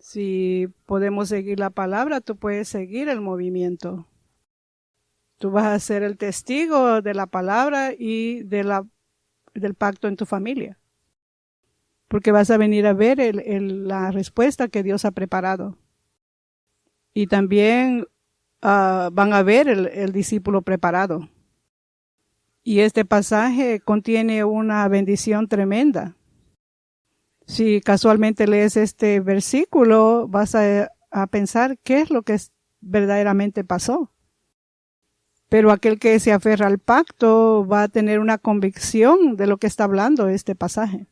Si podemos seguir la palabra, tú puedes seguir el movimiento. Tú vas a ser el testigo de la palabra y del pacto en tu familia. Porque vas a venir a ver la respuesta que Dios ha preparado. Y también van a ver el discípulo preparado. Y este pasaje contiene una bendición tremenda. Si casualmente lees este versículo, vas a pensar qué es lo que verdaderamente pasó. Pero aquel que se aferra al pacto va a tener una convicción de lo que está hablando este pasaje.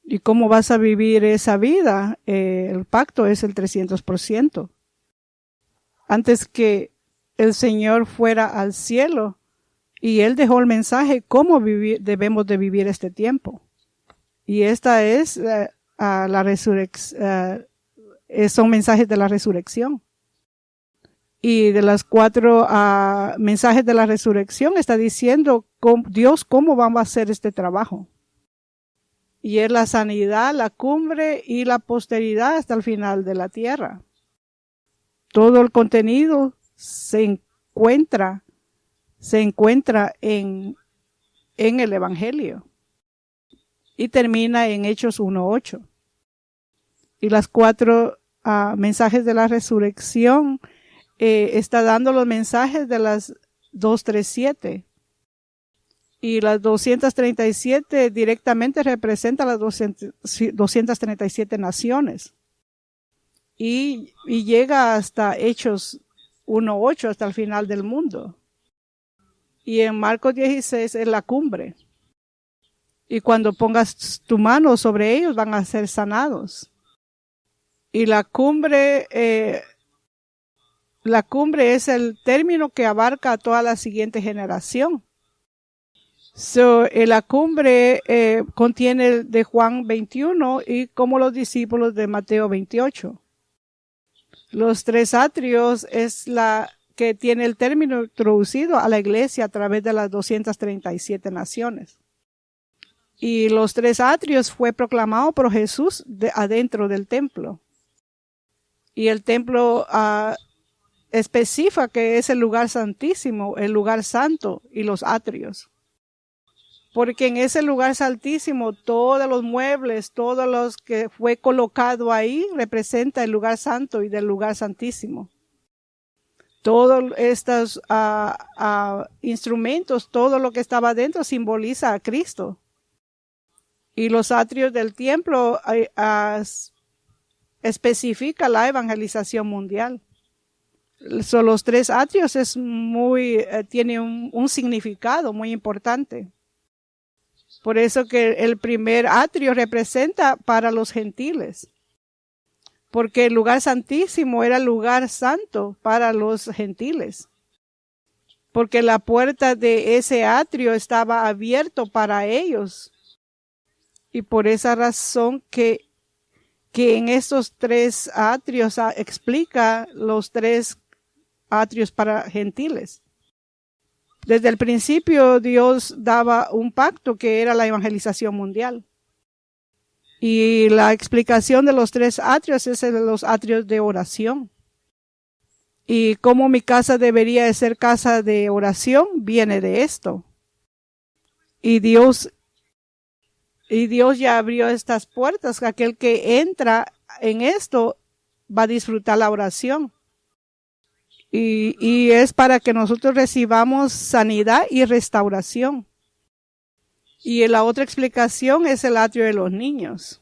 ¿Y cómo vas a vivir esa vida? El pacto es el 300%. Antes que el Señor fuera al cielo, y Él dejó el mensaje cómo debemos de vivir este tiempo. Y esta es la resurrección, son mensajes de la resurrección. Y de las 4 mensajes de la resurrección está diciendo Dios cómo vamos a hacer este trabajo. Y es la sanidad, la cumbre y la posteridad hasta el final de la tierra. Todo el contenido se encuentra en el Evangelio. Y termina en Hechos 1:8. Y las 4 mensajes de la resurrección está dando los mensajes de las 237. Y las 237 directamente representan las 237 naciones. Y llega hasta Hechos 1:8, hasta el final del mundo. Y en Marcos 16 es la cumbre. Y cuando pongas tu mano sobre ellos van a ser sanados. Y la cumbre es el término que abarca a toda la siguiente generación. La cumbre contiene el de Juan 21 y como los discípulos de Mateo 28. Los 3 atrios es la que tiene el término introducido a la iglesia a través de las 237 naciones. Y los 3 atrios fue proclamado por Jesús adentro del templo. Y el templo especifica que es el lugar santísimo, el lugar santo y los atrios. Porque en ese lugar santísimo todos los muebles, todos los que fue colocado ahí representa el lugar santo y del lugar santísimo. Todos estos instrumentos, todo lo que estaba dentro simboliza a Cristo. Y los atrios del templo especifica la evangelización mundial. Los 3 atrios tiene un significado muy importante. Por eso que el primer atrio representa para los gentiles. Porque el lugar santísimo era el lugar santo para los gentiles. Porque la puerta de ese atrio estaba abierto para ellos. Y por esa razón que en estos 3 atrios explica los 3 atrios para gentiles. Desde el principio Dios daba un pacto que era la evangelización mundial. Y la explicación de los 3 atrios es los atrios de oración. Y cómo mi casa debería de ser casa de oración viene de esto. Y Dios ya abrió estas puertas. Aquel que entra en esto va a disfrutar la oración. Y es para que nosotros recibamos sanidad y restauración. Y la otra explicación es el atrio de los niños.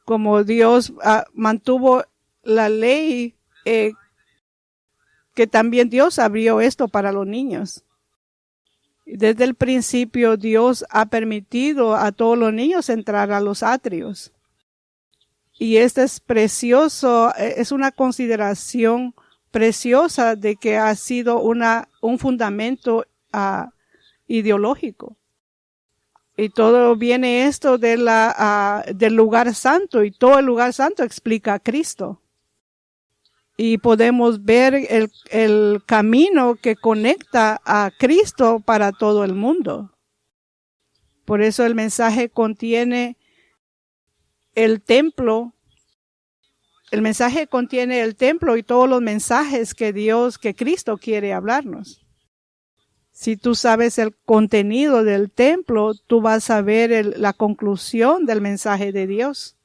Como Dios mantuvo la ley, que también Dios abrió esto para los niños. Desde el principio Dios ha permitido a todos los niños entrar a los atrios. Y este es precioso, es una consideración preciosa de que ha sido un fundamento ideológico. Y todo viene esto del lugar santo, y todo el lugar santo explica a Cristo. Y podemos ver el camino que conecta a Cristo para todo el mundo. Por eso el mensaje contiene el templo el mensaje contiene el templo y todos los mensajes que Cristo quiere hablarnos. Si tú sabes el contenido del templo, tú vas a ver la conclusión del mensaje de Dios.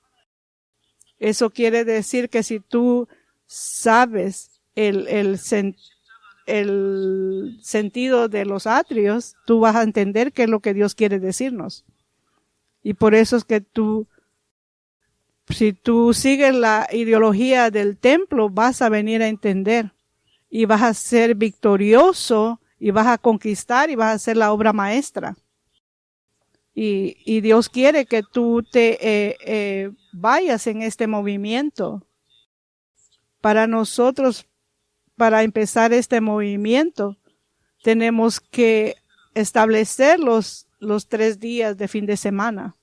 Eso quiere decir que si tú sabes el sentido de los atrios, tú vas a entender qué es lo que Dios quiere decirnos. Y por eso es que si tú sigues la ideología del templo, vas a venir a entender y vas a ser victorioso y vas a conquistar y vas a hacer la obra maestra. Y Dios quiere que tú te vayas en este movimiento. Para nosotros, para empezar este movimiento, tenemos que establecer los 3 días de fin de semana.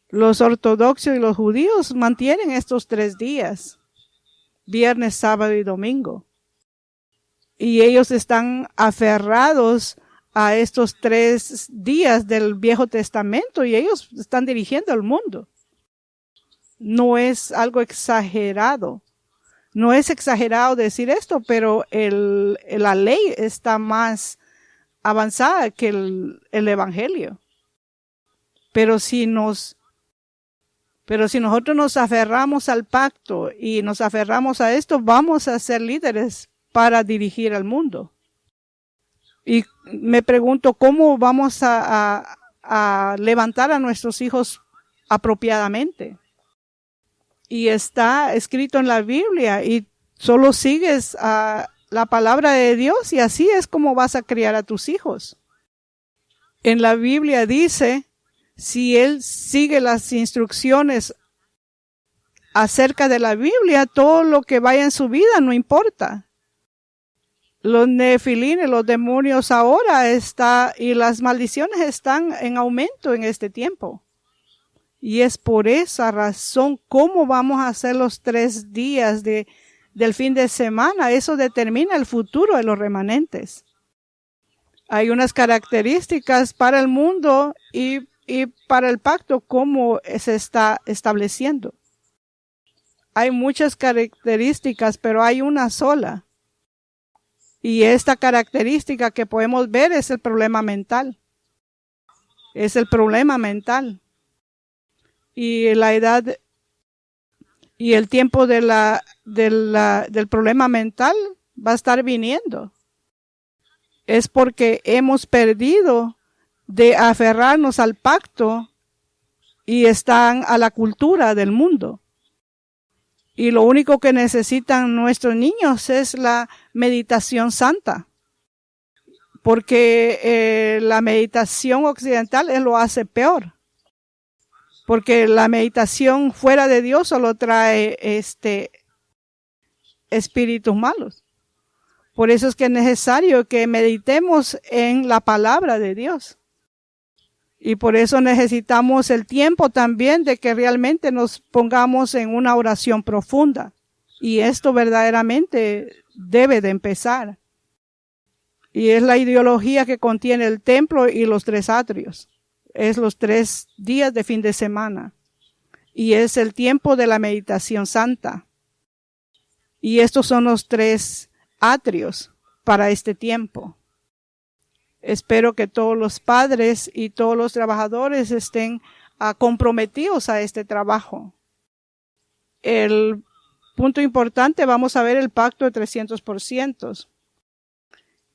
Los ortodoxos y los judíos mantienen estos 3 días, viernes, sábado y domingo. Y ellos están aferrados a estos 3 días del Viejo Testamento y ellos están dirigiendo el mundo. No es algo exagerado. No es exagerado decir esto, pero la ley está más avanzada que el Evangelio. Pero si nosotros nos aferramos al pacto y nos aferramos a esto, vamos a ser líderes para dirigir al mundo. Y me pregunto cómo vamos a levantar a nuestros hijos apropiadamente. Y está escrito en la Biblia y solo sigues la palabra de Dios y así es como vas a criar a tus hijos. En la Biblia dice, si él sigue las instrucciones acerca de la Biblia, todo lo que vaya en su vida no importa. Los nefilines, los demonios ahora y las maldiciones están en aumento en este tiempo. Y es por esa razón cómo vamos a hacer los 3 días del fin de semana. Eso determina el futuro de los remanentes. Hay unas características para el mundo y para el pacto, cómo se está estableciendo. Hay muchas características, pero hay una sola. Y esta característica que podemos ver es el problema mental. Es el problema mental. Y la edad y el tiempo del problema mental va a estar viniendo. Es porque hemos perdido de aferrarnos al pacto y están a la cultura del mundo. Y lo único que necesitan nuestros niños es la meditación santa. Porque la meditación occidental lo hace peor. Porque la meditación fuera de Dios solo trae espíritus malos. Por eso es que es necesario que meditemos en la palabra de Dios. Y por eso necesitamos el tiempo también de que realmente nos pongamos en una oración profunda. Y esto verdaderamente debe de empezar. Y es la ideología que contiene el templo y los 3 atrios. Es los 3 días de fin de semana. Y es el tiempo de la meditación santa. Y estos son los 3 atrios para este tiempo. Espero que todos los padres y todos los trabajadores estén comprometidos a este trabajo. El punto importante, vamos a ver el pacto de 300%.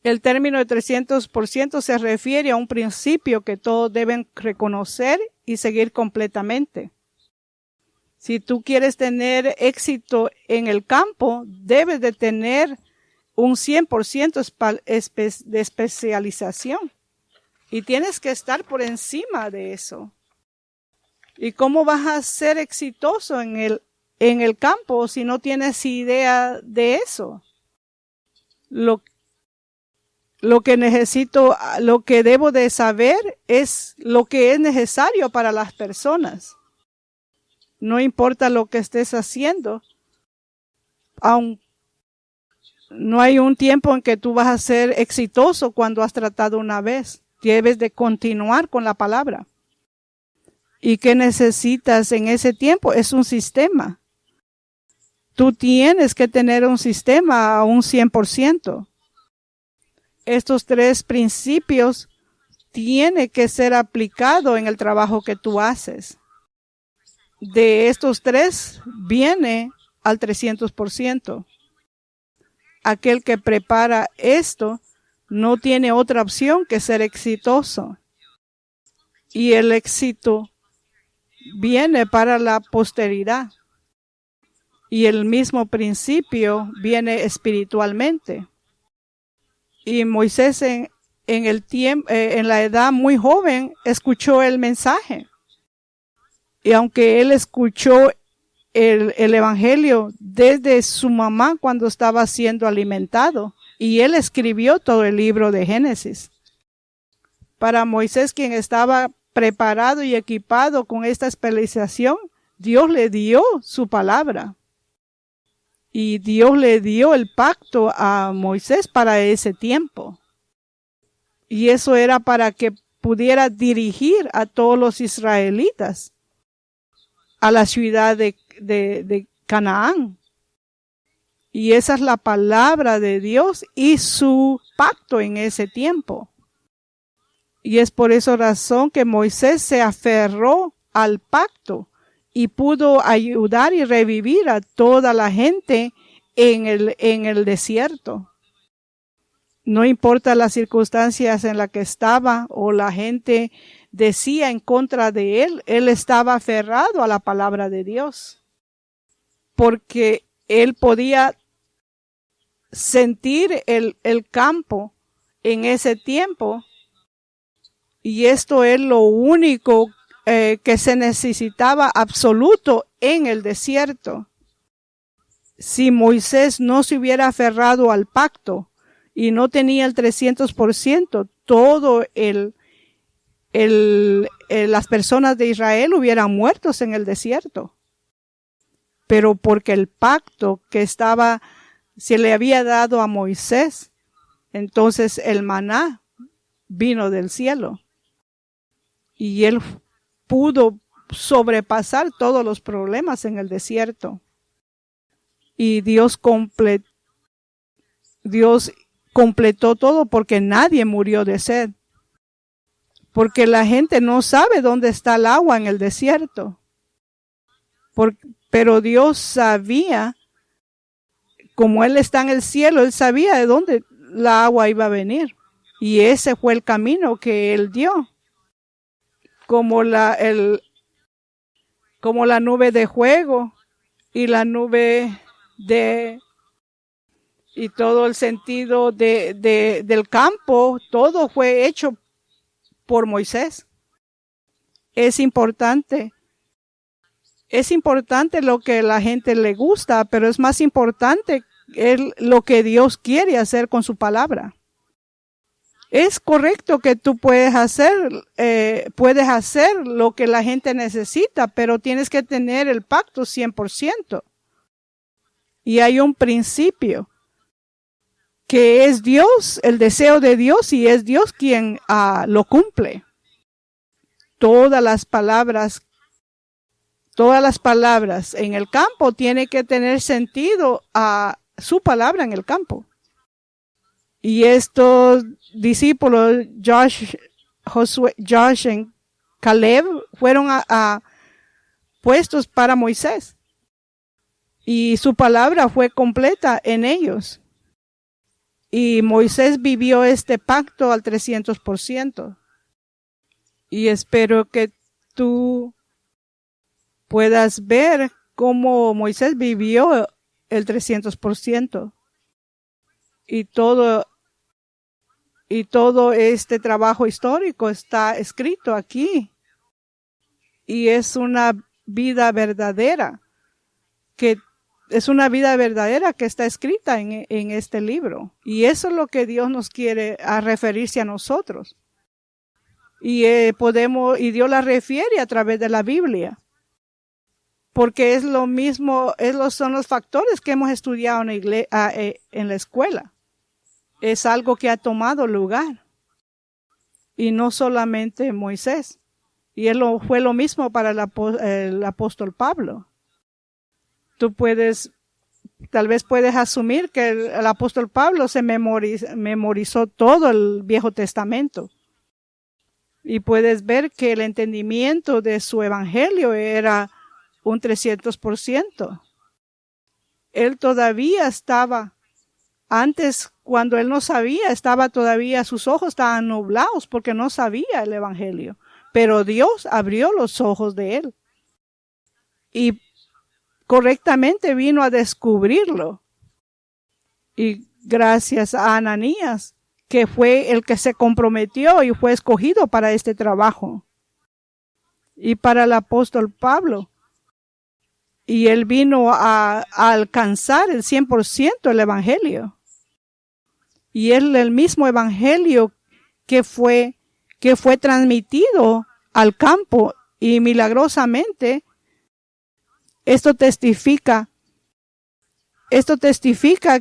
El término de 300% se refiere a un principio que todos deben reconocer y seguir completamente. Si tú quieres tener éxito en el campo, debes de tener un 100% de especialización. Y tienes que estar por encima de eso. ¿Y cómo vas a ser exitoso en el campo si no tienes idea de eso? Lo que debo de saber es lo que es necesario para las personas. No importa lo que estés haciendo, no hay un tiempo en que tú vas a ser exitoso cuando has tratado una vez. Debes de continuar con la palabra. ¿Y qué necesitas en ese tiempo? Es un sistema. tú tienes que tener un sistema a un 100%. Estos 3 principios tienen que ser aplicados en el trabajo que tú haces. De estos 3 viene al 300%. Aquel que prepara esto no tiene otra opción que ser exitoso. Y el éxito viene para la posteridad. Y el mismo principio viene espiritualmente. Y Moisés en la edad muy joven escuchó el mensaje. Y aunque él escuchó el evangelio desde su mamá cuando estaba siendo alimentado, y él escribió todo el libro de Génesis. Para Moisés, quien estaba preparado y equipado con esta especialización, Dios le dio su palabra. Y Dios le dio el pacto a Moisés para ese tiempo. Y eso era para que pudiera dirigir a todos los israelitas a la ciudad de Canaán. Y esa es la palabra de Dios y su pacto en ese tiempo. Y es por esa razón que Moisés se aferró al pacto y pudo ayudar y revivir a toda la gente en el desierto. No importa las circunstancias en las que estaba o la gente decía en contra de él, él estaba aferrado a la palabra de Dios. Porque él podía sentir el campo en ese tiempo. Y esto es lo único que se necesitaba absoluto en el desierto. Si Moisés no se hubiera aferrado al pacto y no tenía el 300%, todo las personas de Israel hubieran muerto en el desierto. Pero porque el pacto que se le había dado a Moisés, entonces el maná vino del cielo. Y él pudo sobrepasar todos los problemas en el desierto. Y Dios completó todo porque nadie murió de sed. Porque la gente no sabe dónde está el agua en el desierto. Pero Dios sabía, como Él está en el cielo, Él sabía de dónde la agua iba a venir. Y ese fue el camino que Él dio. Como la nube de fuego y la nube y todo el sentido del campo, todo fue hecho por Moisés. Es importante lo que la gente le gusta, pero es más importante lo que Dios quiere hacer con su palabra. Es correcto que tú puedes hacer lo que la gente necesita, pero tienes que tener el pacto 100%. Y hay un principio que es Dios, el deseo de Dios, y es Dios quien lo cumple. Todas las palabras en el campo tienen que tener sentido a su palabra en el campo. Y estos discípulos, Josh y Caleb, fueron puestos para Moisés. Y su palabra fue completa en ellos. Y Moisés vivió este pacto al 300%. Y espero que tú puedas ver cómo Moisés vivió el 300%. Y todo este trabajo histórico está escrito aquí. Y es una vida verdadera que está escrita en este libro. Y eso es lo que Dios nos quiere referirse a nosotros. Y Dios la refiere a través de la Biblia. Porque es lo mismo, son los factores que hemos estudiado en la escuela. Es algo que ha tomado lugar. Y no solamente Moisés. Y fue lo mismo para el apóstol Pablo. Tú puedes Tal vez puedes asumir que el apóstol Pablo se memorizó todo el Viejo Testamento. Y puedes ver que el entendimiento de su evangelio era un 300%. Él todavía estaba, antes cuando él no sabía, sus ojos estaban nublados porque no sabía el evangelio. Pero Dios abrió los ojos de él. Y correctamente vino a descubrirlo. Y gracias a Ananías, que fue el que se comprometió y fue escogido para este trabajo. Y para el apóstol Pablo. Y él vino a alcanzar el 100% el evangelio. Y es el mismo evangelio que fue transmitido al campo, y milagrosamente esto testifica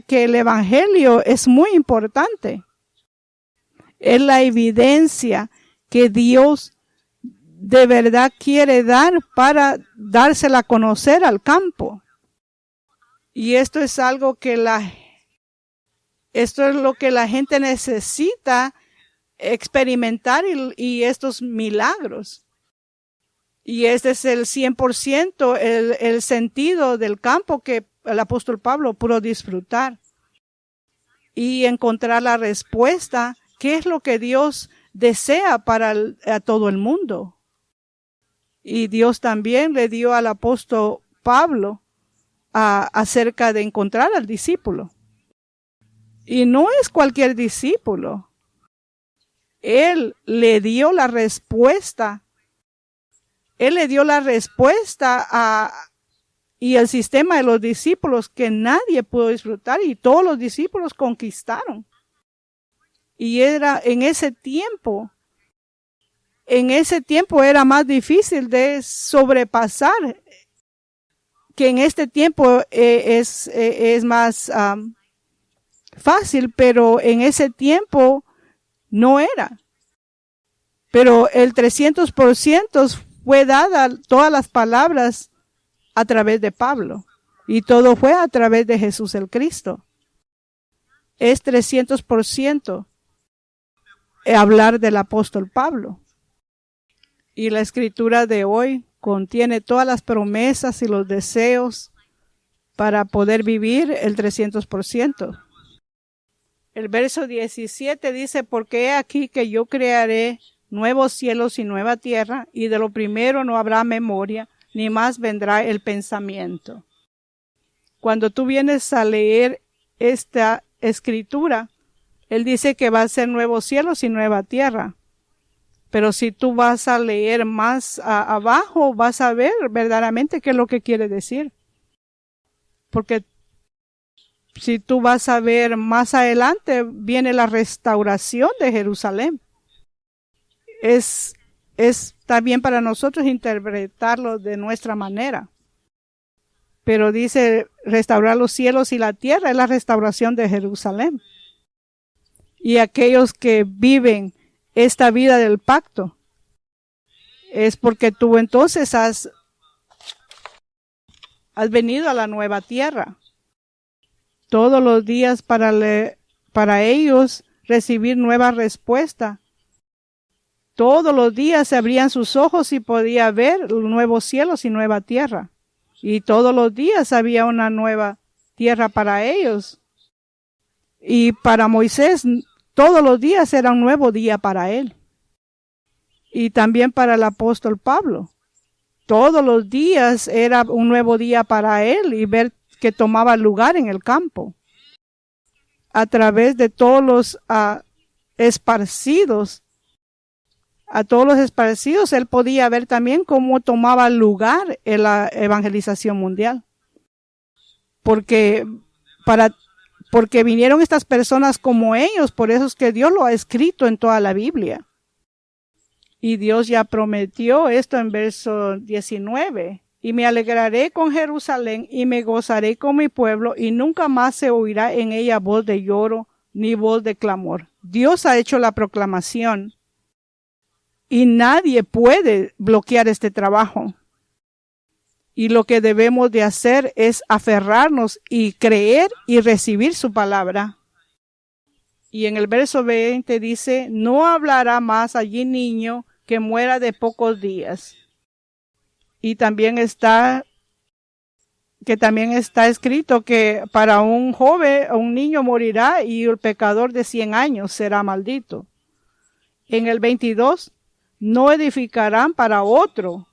que el evangelio es muy importante. Es la evidencia que Dios de verdad quiere dar para dársela a conocer al campo. Y esto es algo que esto es lo que la gente necesita experimentar, y estos milagros. Y este es el 100% el sentido del campo que el apóstol Pablo pudo disfrutar y encontrar la respuesta. ¿Qué es lo que Dios desea para a todo el mundo? Y Dios también le dio al apóstol Pablo acerca de encontrar al discípulo. Y no es cualquier discípulo. Él le dio la respuesta. Él le dio la respuesta y el sistema de los discípulos que nadie pudo disfrutar, y todos los discípulos conquistaron. Y en ese tiempo era más difícil de sobrepasar, que en este tiempo es más fácil, pero en ese tiempo no era. Pero el 300% fue dada todas las palabras a través de Pablo, y todo fue a través de Jesús el Cristo. Es 300% hablar del apóstol Pablo. Y la escritura de hoy contiene todas las promesas y los deseos para poder vivir el 300%. El verso 17 dice: porque he aquí que yo crearé nuevos cielos y nueva tierra, y de lo primero no habrá memoria, ni más vendrá el pensamiento. Cuando tú vienes a leer esta escritura, él dice que va a ser nuevos cielos y nueva tierra. Pero si tú vas a leer más abajo, vas a ver verdaderamente qué es lo que quiere decir. Porque si tú vas a ver más adelante, viene la restauración de Jerusalén. Está bien para nosotros interpretarlo de nuestra manera. Pero dice restaurar los cielos y la tierra, es la restauración de Jerusalén. Y aquellos que viven esta vida del pacto, es porque tú entonces has venido a la nueva tierra. Todos los días para ellos recibir nueva respuesta. Todos los días se abrían sus ojos y podía ver nuevos cielos y nueva tierra. Y todos los días había una nueva tierra para ellos. Y para Moisés, todos los días era un nuevo día para él. Y también para el apóstol Pablo. Todos los días era un nuevo día para él, y ver que tomaba lugar en el campo. A través de todos los esparcidos, él podía ver también cómo tomaba lugar en la evangelización mundial. Porque vinieron estas personas como ellos, por eso es que Dios lo ha escrito en toda la Biblia. Y Dios ya prometió esto en verso 19. Y me alegraré con Jerusalén y me gozaré con mi pueblo, y nunca más se oirá en ella voz de lloro ni voz de clamor. Dios ha hecho la proclamación y nadie puede bloquear este trabajo. Y lo que debemos de hacer es aferrarnos y creer y recibir su palabra. Y en el verso 20 dice, no hablará más allí niño que muera de pocos días. Y también está escrito que para un joven, un niño morirá y el pecador de 100 años será maldito. En el 22, no edificarán para otro.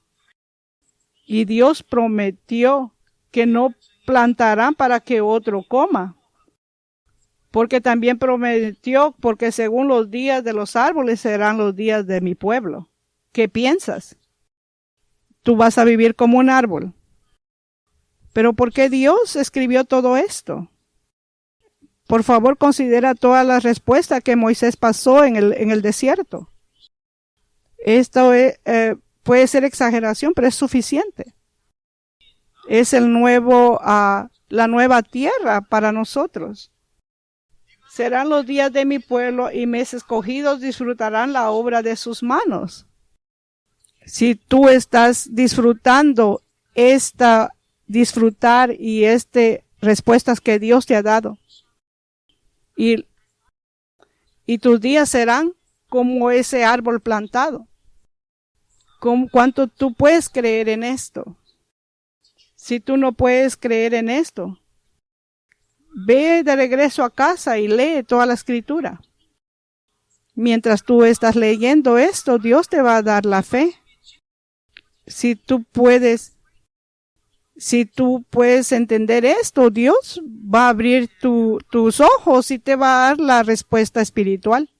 Y Dios prometió que no plantarán para que otro coma. Porque también prometió, porque según los días de los árboles serán los días de mi pueblo. ¿Qué piensas? Tú vas a vivir como un árbol. Pero ¿por qué Dios escribió todo esto? Por favor, considera todas las respuestas que Moisés pasó en el desierto. Esto puede ser exageración, pero es suficiente. Es la nueva tierra para nosotros. Serán los días de mi pueblo y mis escogidos disfrutarán la obra de sus manos. Si tú estás disfrutando disfrutar y respuestas que Dios te ha dado. Y tus días serán como ese árbol plantado. ¿Cuánto tú puedes creer en esto? Si tú no puedes creer en esto, ve de regreso a casa y lee toda la escritura. Mientras tú estás leyendo esto, Dios te va a dar la fe. Si tú puedes entender esto, Dios va a abrir tus ojos y te va a dar la respuesta espiritual.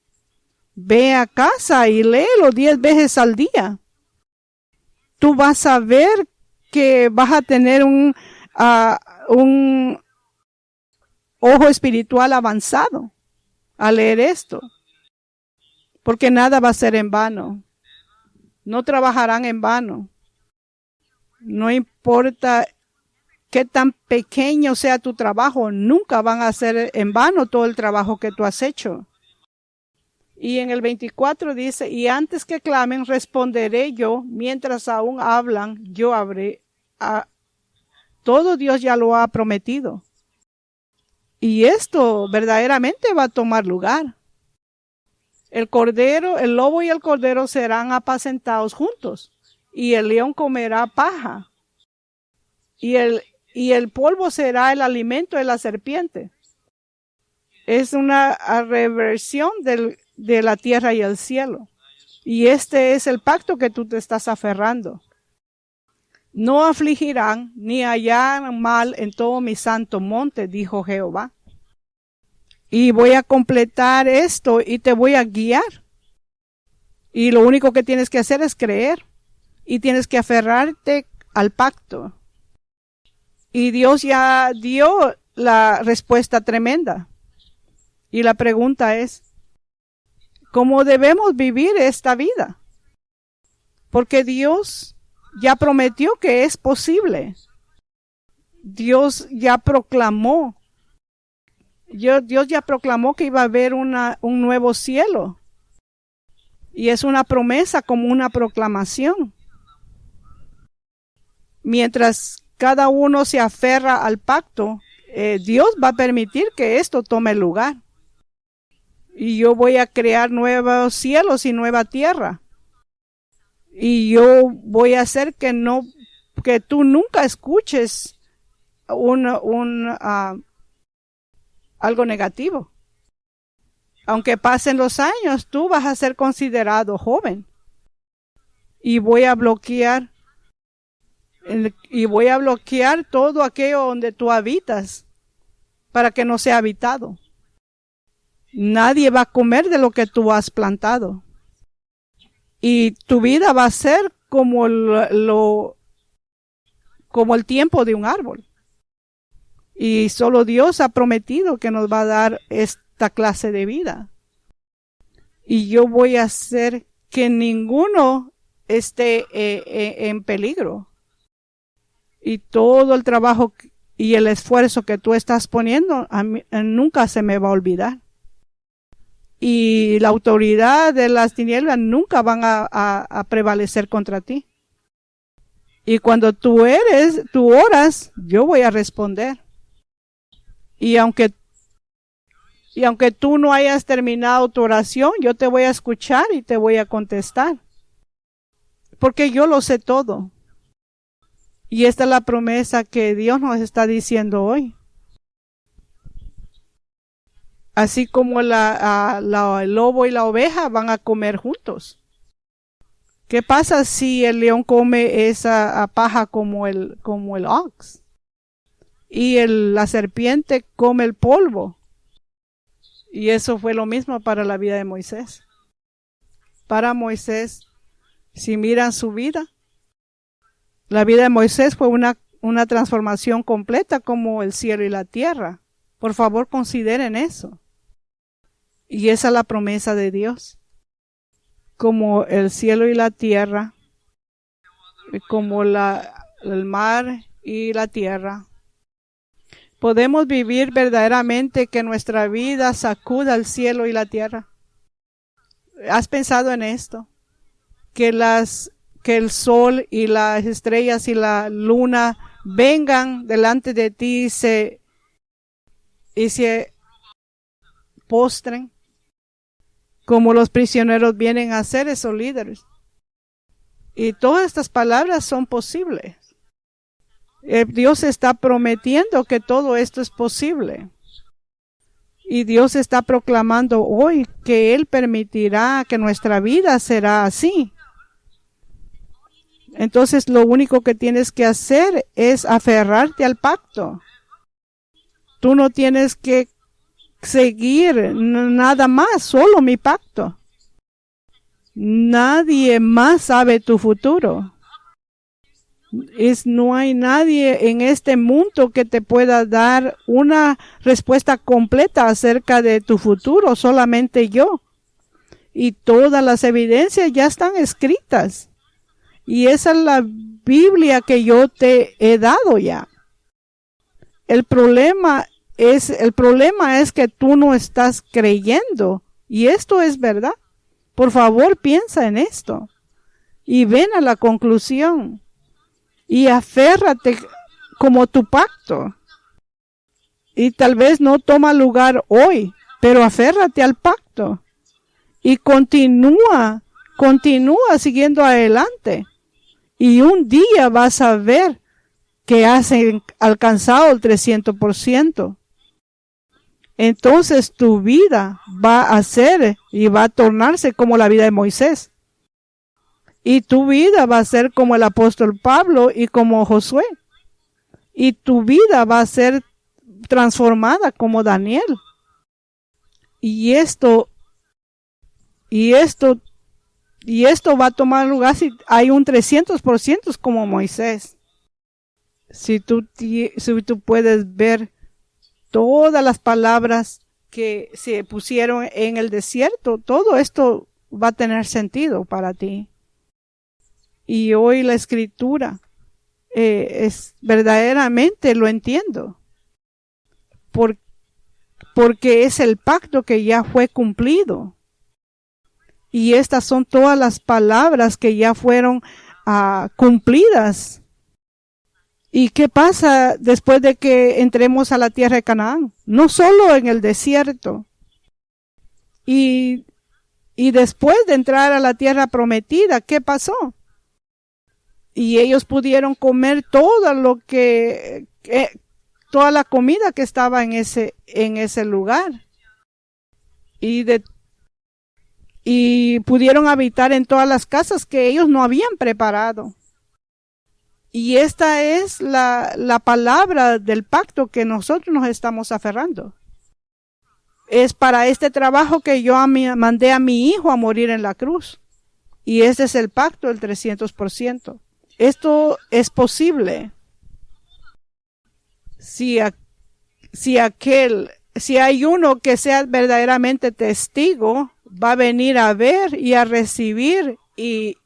Ve a casa y léelo 10 veces al día. Tú vas a ver que vas a tener un ojo espiritual avanzado al leer esto. Porque nada va a ser en vano. No trabajarán en vano. No importa qué tan pequeño sea tu trabajo, nunca van a hacer en vano todo el trabajo que tú has hecho. Y en el 24 dice, y antes que clamen, responderé yo, mientras aún hablan, yo habré. Todo Dios ya lo ha prometido. Y esto verdaderamente va a tomar lugar. El lobo y el cordero serán apacentados juntos. Y el león comerá paja. Y el polvo será el alimento de la serpiente. Es una reversión de la tierra y el cielo. Y este es el pacto que tú te estás aferrando. No afligirán ni hallarán mal en todo mi santo monte, dijo Jehová. Y voy a completar esto y te voy a guiar. Y lo único que tienes que hacer es creer. Y tienes que aferrarte al pacto. Y Dios ya dio la respuesta tremenda. Y la pregunta es, ¿cómo debemos vivir esta vida? Porque Dios ya prometió que es posible. Dios ya proclamó. Dios ya proclamó que iba a haber un nuevo cielo. Y es una promesa como una proclamación. Mientras cada uno se aferra al pacto, Dios va a permitir que esto tome lugar. Y yo voy a crear nuevos cielos y nueva tierra. Y yo voy a hacer que tú nunca escuches algo negativo. Aunque pasen los años, tú vas a ser considerado joven. Y voy a bloquear todo aquello donde tú habitas para que no sea habitado. Nadie va a comer de lo que tú has plantado. Y tu vida va a ser como el tiempo de un árbol. Y solo Dios ha prometido que nos va a dar esta clase de vida. Y yo voy a hacer que ninguno esté en peligro. Y todo el trabajo y el esfuerzo que tú estás poniendo, nunca se me va a olvidar. Y la autoridad de las tinieblas nunca van a prevalecer contra ti. Y cuando tú oras, yo voy a responder. Y aunque tú no hayas terminado tu oración, yo te voy a escuchar y te voy a contestar. Porque yo lo sé todo. Y esta es la promesa que Dios nos está diciendo hoy. Así como el lobo y la oveja van a comer juntos. ¿Qué pasa si el león come esa paja como el ox? Y la serpiente come el polvo. Y eso fue lo mismo para la vida de Moisés. Para Moisés, si miran su vida, la vida de Moisés fue una transformación completa como el cielo y la tierra. Por favor, consideren eso. Y esa es la promesa de Dios. Como el cielo y la tierra, como el mar y la tierra. Podemos vivir verdaderamente que nuestra vida sacuda el cielo y la tierra. ¿Has pensado en esto? Que el sol y las estrellas y la luna vengan delante de ti y se postren como los prisioneros vienen a ser esos líderes. Y todas estas palabras son posibles. Dios está prometiendo que todo esto es posible. Y Dios está proclamando hoy que Él permitirá que nuestra vida será así. Entonces lo único que tienes que hacer es aferrarte al pacto. Tú no tienes que seguir nada más, solo mi pacto. Nadie más sabe tu futuro. No hay nadie en este mundo que te pueda dar una respuesta completa acerca de tu futuro, solamente yo. Y todas las evidencias ya están escritas. Y esa es la Biblia que yo te he dado ya. El problema es que tú no estás creyendo. Y esto es verdad. Por favor, piensa en esto. Y ven a la conclusión. Y aférrate como tu pacto. Y tal vez no toma lugar hoy, pero aférrate al pacto. Y continúa siguiendo adelante. Y un día vas a ver que has alcanzado el 300%. Entonces tu vida va a ser y va a tornarse como la vida de Moisés. Y tu vida va a ser como el apóstol Pablo y como Josué. Y tu vida va a ser transformada como Daniel. Y esto va a tomar lugar si hay un 300% como Moisés. Si tú puedes ver todas las palabras que se pusieron en el desierto, todo esto va a tener sentido para ti. Y hoy la escritura es verdaderamente lo entiendo. Porque es el pacto que ya fue cumplido. Y estas son todas las palabras que ya fueron cumplidas. ¿Y qué pasa después de que entremos a la tierra de Canaán? No solo en el desierto. Y después de entrar a la tierra prometida, ¿qué pasó? Y ellos pudieron comer toda la comida que estaba en ese lugar. Y pudieron habitar en todas las casas que ellos no habían preparado. Y esta es la palabra del pacto que nosotros nos estamos aferrando. Es para este trabajo que yo mandé a mi hijo a morir en la cruz. Y este es el pacto del 300%. Esto es posible. Si hay uno que sea verdaderamente testigo, va a venir a ver y a recibir y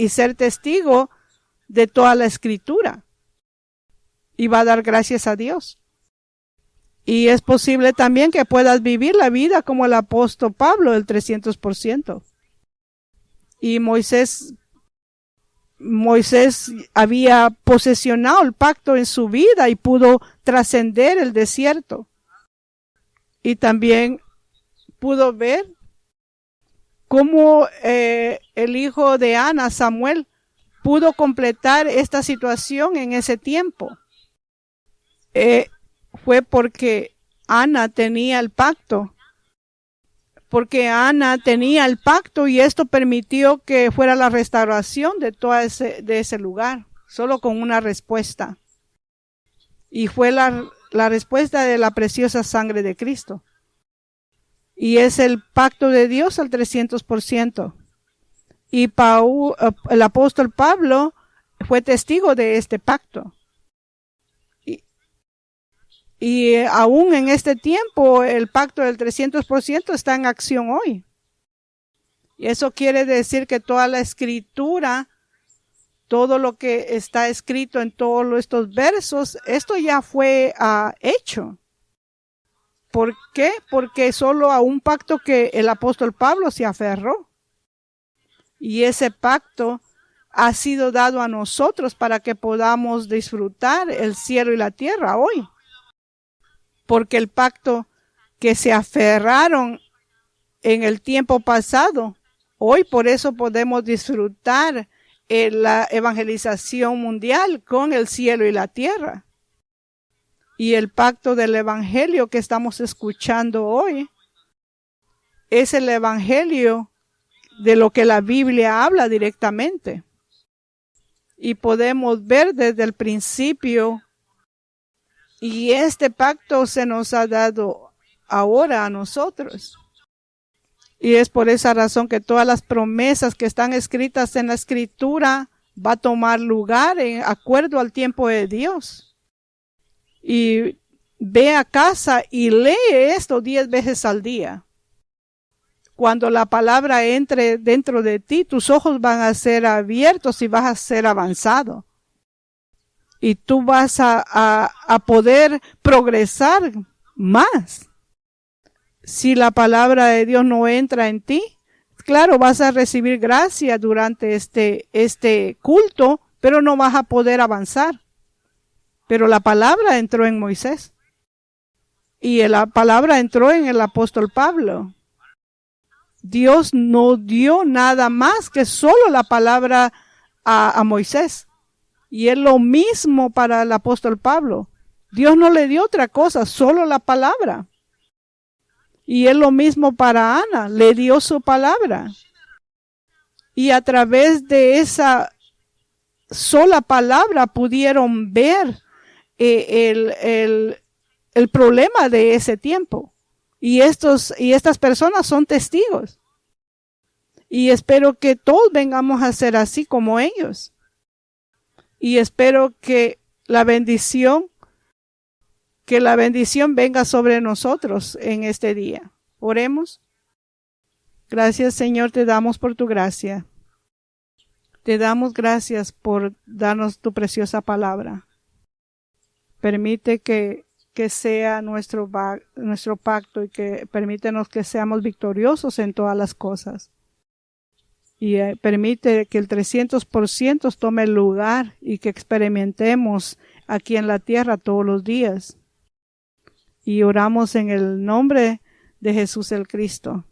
ser testigo de toda la escritura. Y va a dar gracias a Dios. Y es posible también que puedas vivir la vida como el apóstol Pablo, el 300%. Y Moisés Moisés había posesionado el pacto en su vida y pudo trascender el desierto. Y también pudo ver cómo el hijo de Ana, Samuel, pudo completar esta situación en ese tiempo. Fue porque Ana tenía el pacto. Porque Ana tenía el pacto y esto permitió que fuera la restauración de todo ese lugar, solo con una respuesta. Y fue la respuesta de la preciosa sangre de Cristo. Y es el pacto de Dios al 300%. Y el apóstol Pablo fue testigo de este pacto. Y aún en este tiempo, el pacto del 300% está en acción hoy. Y eso quiere decir que toda la escritura, todo lo que está escrito en todos estos versos, esto ya fue hecho. ¿Por qué? Porque solo a un pacto que el apóstol Pablo se aferró. Y ese pacto ha sido dado a nosotros para que podamos disfrutar el cielo y la tierra hoy. Porque el pacto que se aferraron en el tiempo pasado, hoy por eso podemos disfrutar la evangelización mundial con el cielo y la tierra. Y el pacto del evangelio que estamos escuchando hoy es el evangelio de lo que la Biblia habla directamente. Y podemos ver desde el principio. Y este pacto se nos ha dado ahora a nosotros. Y es por esa razón que todas las promesas que están escritas en la escritura va a tomar lugar en acuerdo al tiempo de Dios. Y ve a casa y lee esto 10 veces al día. Cuando la palabra entre dentro de ti, tus ojos van a ser abiertos y vas a ser avanzado. Y tú vas a poder progresar más. Si la palabra de Dios no entra en ti, claro, vas a recibir gracia durante este culto, pero no vas a poder avanzar. Pero la palabra entró en Moisés. Y la palabra entró en el apóstol Pablo. Dios no dio nada más que solo la palabra a Moisés. Y es lo mismo para el apóstol Pablo. Dios no le dio otra cosa, solo la palabra. Y es lo mismo para Ana, le dio su palabra. Y a través de esa sola palabra pudieron ver el problema de ese tiempo. Y estas personas son testigos. Y espero que todos vengamos a ser así como ellos. Y espero que la bendición venga sobre nosotros en este día. Oremos. Gracias, Señor, te damos por tu gracia. Te damos gracias por darnos tu preciosa palabra. Permite que sea nuestro pacto y que permítenos que seamos victoriosos en todas las cosas. Y permite que el 300% tome lugar y que experimentemos aquí en la tierra todos los días. Y oramos en el nombre de Jesús el Cristo.